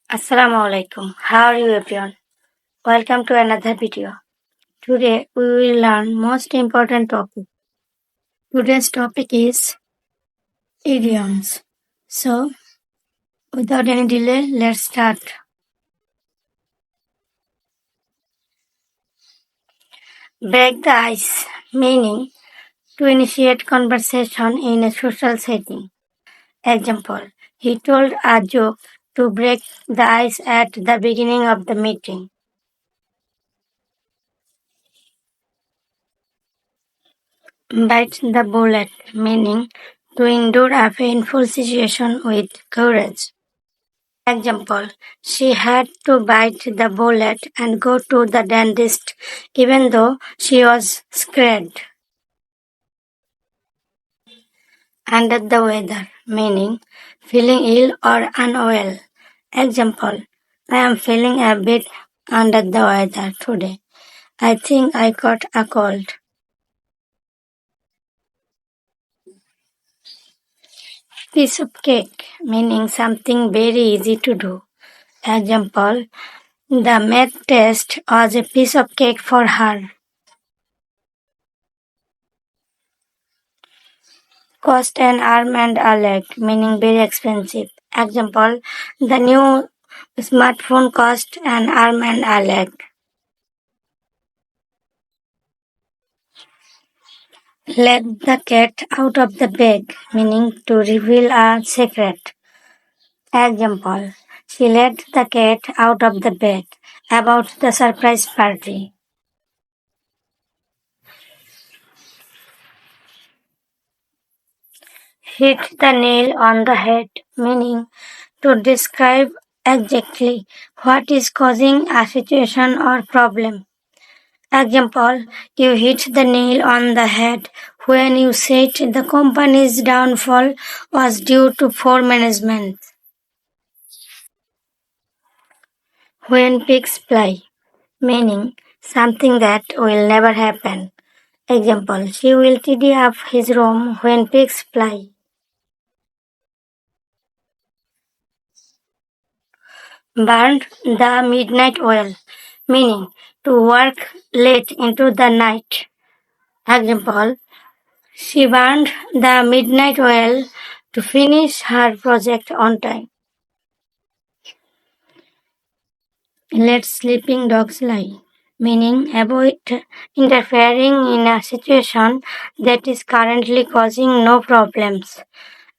Assalamu alaikum. How are you everyone? Welcome to another video. Today we will learn most important topic. Today's topic is idioms. So without any delay, let's start. Break the ice, meaning to initiate conversation in a social setting. Example, he told a joke to break the ice at the beginning of the meeting. Bite the bullet, meaning to endure a painful situation with courage. Example, she had to bite the bullet and go to the dentist even though she was scared. Under the weather, meaning feeling ill or unwell. Example, I am feeling a bit under the weather today. I think I caught a cold. Piece of cake, meaning something very easy to do. Example, the math test was a piece of cake for her. Cost an arm and a leg, meaning very expensive. Example, the new smartphone cost an arm and a leg. Let the cat out of the bag, meaning to reveal a secret. Example, she let the cat out of the bag about the surprise party. Hit the nail on the head, meaning to describe exactly what is causing a situation or problem. Example, you hit the nail on the head when you said the company's downfall was due to poor management. When pigs fly, meaning something that will never happen. Example, she will tidy up his room when pigs fly. Burned the midnight oil, meaning to work late into the night. Example, she burned the midnight oil to finish her project on time. Let sleeping dogs lie, meaning avoid interfering in a situation that is currently causing no problems.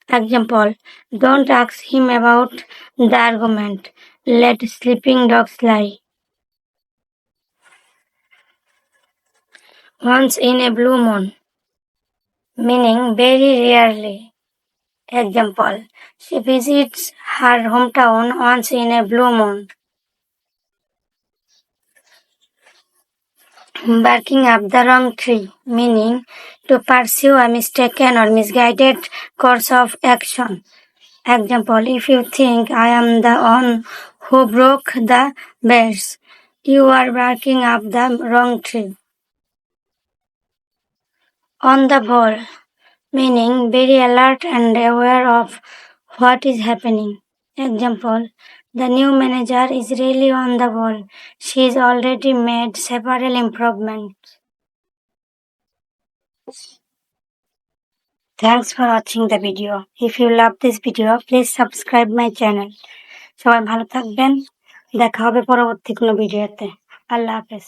Example, don't ask him about the argument. Let sleeping dogs lie. Once in a blue moon, meaning very rarely. Example, she visits her hometown once in a blue moon. Barking up the wrong tree, meaning to pursue a mistaken or misguided course of action. Example, if you think I am the one who broke the vase, you are barking up the wrong tree. On the ball, meaning very alert and aware of what is happening. Example, the new manager is really on the ball. She has already made several improvements. Thanks for watching the video. If you love this video, please subscribe my channel. সবাই ভালো থাকবেন। দেখা হবে পরবর্তী কোনো ভিডিওতে। আল্লাহ হাফেজ।